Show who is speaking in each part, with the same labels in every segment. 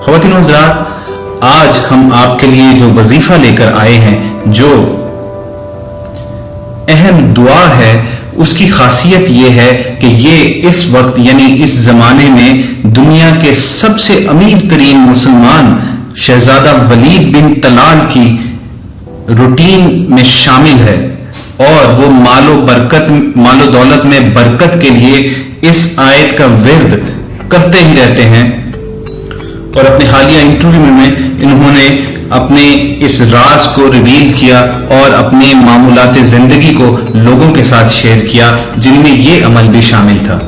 Speaker 1: ख़वातीन और हज़रात, आज हम आपके लिए जो वजीफा लेकर आए हैं, जो अहम दुआ है, उसकी खासियत यह है कि ये इस वक्त यानी इस जमाने में दुनिया के सबसे अमीर तरीन मुसलमान शहजादा वलीद बिन तलाल की रूटीन में शामिल है और वो मालो दौलत में बरकत के लिए इस आयत का विर्द करते ही रहते हैं। और अपने हालिया इंटरव्यू में इन्होंने अपने इस राज को रिवील किया और अपने मामूलाते जिंदगी को लोगों के साथ शेयर किया, जिनमें ये अमल भी शामिल था।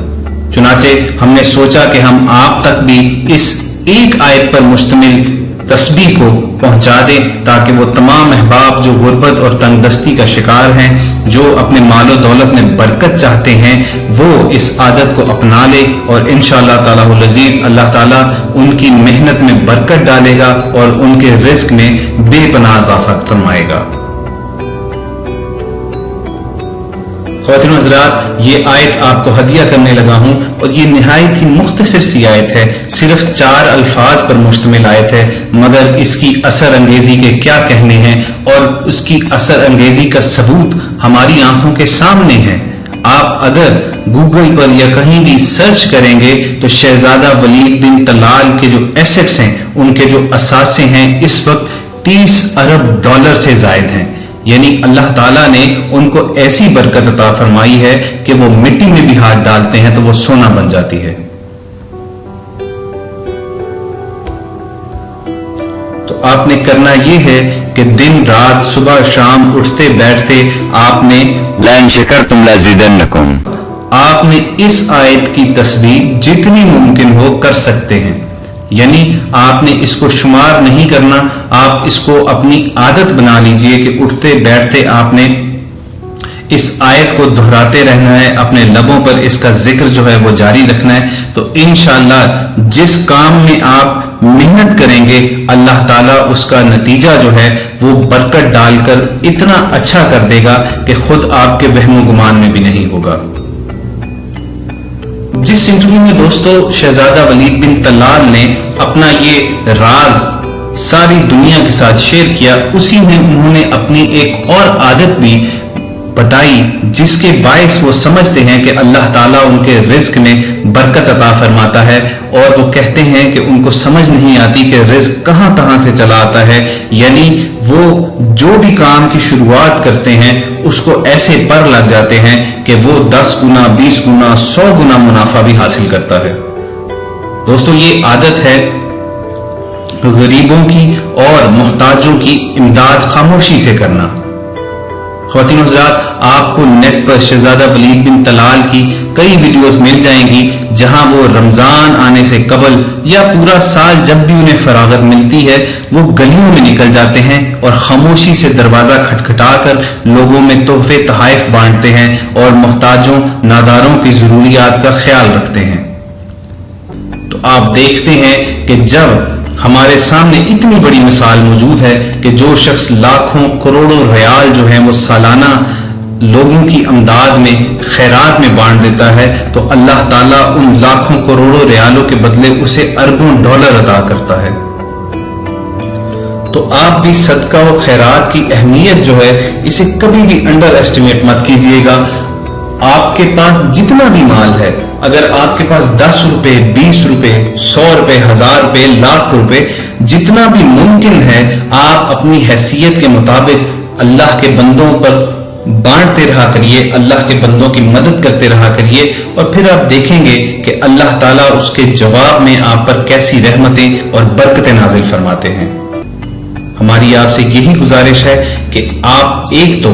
Speaker 1: चुनाचे हमने सोचा कि हम आप तक भी इस एक आयत पर मुश्तमिल तस्बीह को पहुंचा दें, ताकि वो तमाम अहबाब जो गुर्बत और तंगदस्ती का शिकार हैं, जो अपने मालो दौलत में बरकत चाहते हैं, वो इस आदत को अपना ले और इंशाअल्लाह ताला हुल अजीज अल्लाह ताला उनकी मेहनत में बरकत डालेगा और उनके रिस्क में बेपनाह इजाफा फरमाएगा। ख़वातीन और हज़रात, ये आयत आपको हदिया करने लगा हूं और ये निहायत ही मुख्तसर सी आयत है, सिर्फ 4 अल्फाज पर मुश्तमिल आयत है, मगर इसकी असर अंगेजी के क्या कहने हैं और उसकी असर अंगेजी का सबूत हमारी आंखों के सामने है। आप अगर गूगल पर या कहीं भी सर्च करेंगे तो शहजादा वलीद बिन तलाल के जो एसेट्स हैं, उनके जो असासे हैं, इस वक्त 30 अरब डॉलर से जायद हैं। यानी अल्लाह ताला ने उनको ऐसी बरकत अता फरमाई है कि वो मिट्टी में भी हाथ डालते हैं तो वो सोना बन जाती है। तो आपने करना ये है कि दिन रात सुबह शाम उठते बैठते आपने
Speaker 2: लइन शकरतुम लज़ीदन्नकुम,
Speaker 1: आपने इस आयत की तस्बीह जितनी मुमकिन हो कर सकते हैं। यानी आपने इसको शुमार नहीं करना, आप इसको अपनी आदत बना लीजिए कि उठते बैठते आपने इस आयत को दोहराते रहना है, अपने लबों पर इसका जिक्र जो है वो जारी रखना है। तो इंशाअल्लाह जिस काम में आप मेहनत करेंगे, अल्लाह ताला उसका नतीजा जो है वो बरकत डालकर इतना अच्छा कर देगा कि खुद आपके वहमो गुमान में भी नहीं होगा। जिस इंटरव्यू में दोस्तों शहजादा वलीद बिन तलाल ने अपना ये राज सारी दुनिया के साथ शेयर किया, उसी में उन्होंने अपनी एक और आदत भी बताई, जिसके बायस वो समझते हैं कि अल्लाह ताला उनके रिस्क में बरकत अता फरमाता है। और वो कहते हैं कि उनको समझ नहीं आती कि रिस्क कहां कहां से चला आता है। यानी वो जो भी काम की शुरुआत करते हैं उसको ऐसे पर लग जाते हैं कि वो 10 गुना 20 गुना 100 गुना मुनाफा भी हासिल करता है। दोस्तों ये आदत है गरीबों की और मोहताजों की इमदाद खामोशी से करना। ख़वातीन और हज़रात, आपको नेट पर शहजादा वलीद बिन तलाल की कई वीडियोस मिल जाएंगी, जहां वो रमजान आने से कबल या पूरा साल जब भी उन्हें फरागत मिलती है, वो गलियों में निकल जाते हैं और खामोशी से दरवाजा खटखटाकर लोगों में तोहफे तहाइफ बांटते हैं और मोहताजों नादारों की जरूरियात का ख्याल रखते हैं। तो आप देखते हैं कि जब हमारे सामने इतनी बड़ी मिसाल मौजूद है कि जो शख्स लाखों करोड़ों रियाल जो है वो सालाना लोगों की अमदाद में खैरात में बांट देता है, तो अल्लाह ताला उन लाखों करोड़ों रियालों के बदले उसे अरबों डॉलर अता करता है। तो आप भी सदका और खैरात की अहमियत जो है इसे कभी भी अंडर एस्टिमेट मत कीजिएगा। आपके पास जितना भी माल है, अगर आपके पास 10 रुपए 20 रुपए 100 रुपए 1000 रुपए लाख रुपए जितना भी मुमकिन है, आप अपनी हैसियत के मुताबिक अल्लाह के बंदों पर बांटते रहा करिए, अल्लाह के बंदों की मदद करते रहा करिए और फिर आप देखेंगे कि अल्लाह ताला उसके जवाब में आप पर कैसी रहमतें और बरकतें नाजिल फरमाते हैं। हमारी आपसे यही गुजारिश है कि आप एक तो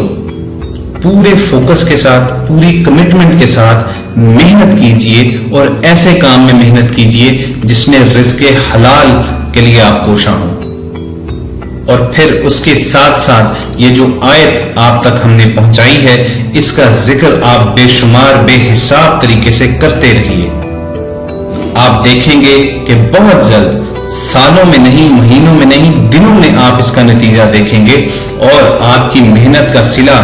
Speaker 1: पूरे फोकस के साथ, पूरी कमिटमेंट के साथ मेहनत कीजिए और ऐसे काम में मेहनत कीजिए जिसमें रिज़्क़ हलाल के लिए आप कोशा हो। और फिर उसके साथ साथ ये जो आयत आप तक हमने पहुंचाई है, इसका जिक्र आप बेशुमार बेहिसाब तरीके से करते रहिए। आप देखेंगे कि बहुत जल्द, सालों में नहीं, महीनों में नहीं, दिनों में आप इसका नतीजा देखेंगे और आपकी मेहनत का सिला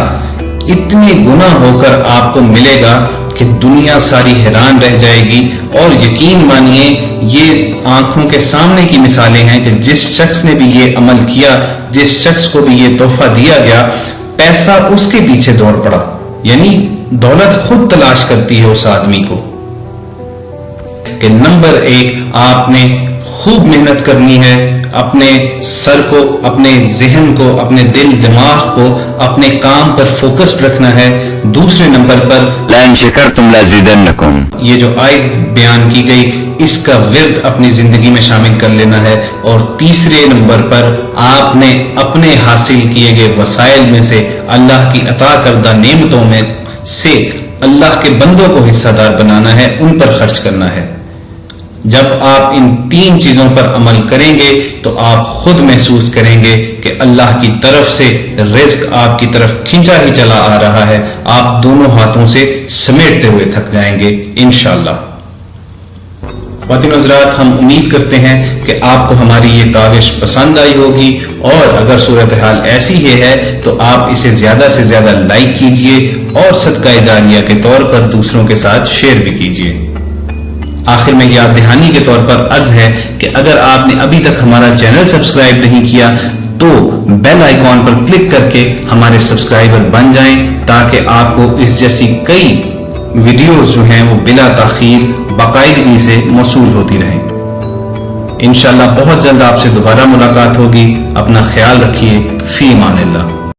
Speaker 1: इतने गुना होकर आपको मिलेगा کہ دنیا ساری حیران رہ جائے گی. اور یقین مانیے یہ آنکھوں کے سامنے کی مثالیں ہیں کہ جس شخص نے بھی یہ عمل کیا، جس شخص کو بھی یہ تحفہ دیا گیا، پیسہ اس کے پیچھے دوڑ پڑا. یعنی دولت خود تلاش کرتی ہے اس آدمی کو. کہ نمبر 1 آپ نے خوب محنت کرنی ہے، اپنے سر کو، اپنے ذہن کو، اپنے دل دماغ کو اپنے کام پر فوکسڈ رکھنا ہے. دوسرے نمبر پر
Speaker 2: لئن شکرتم لازیدنکم،
Speaker 1: یہ جو آیت بیان کی گئی اس کا ورد اپنی زندگی میں شامل کر لینا ہے. اور تیسرے نمبر پر آپ نے اپنے حاصل کیے گئے وسائل میں سے، اللہ کی عطا کردہ نعمتوں میں سے اللہ کے بندوں کو حصہ دار بنانا ہے، ان پر خرچ کرنا ہے. جب آپ ان 3 چیزوں پر عمل کریں گے تو آپ خود محسوس کریں گے کہ اللہ کی طرف سے رزق آپ کی طرف کھینچا ہی چلا آ رہا ہے. آپ دونوں ہاتھوں سے سمیٹتے ہوئے تھک جائیں گے انشاءاللہ. خواتین حضرات، ہم امید کرتے ہیں کہ آپ کو ہماری یہ کاوش پسند آئی ہوگی، اور اگر صورتحال ایسی ہی ہے تو آپ اسے زیادہ سے زیادہ لائک کیجئے اور صدقہ جاریہ کے طور پر دوسروں کے ساتھ شیئر بھی کیجئے. آخر میں یاد دہانی کے طور پر عرض ہے کہ اگر آپ نے ابھی تک ہمارا چینل سبسکرائب نہیں کیا تو بیل آئیکن پر کلک کر کے ہمارے سبسکرائبر بن جائیں، تاکہ آپ کو اس جیسی کئی ویڈیوز جو ہیں وہ بلا تاخیر باقاعدگی سے موصول ہوتی رہیں. انشاءاللہ بہت جلد آپ سے دوبارہ ملاقات ہوگی. اپنا خیال رکھیے. فی امان اللہ.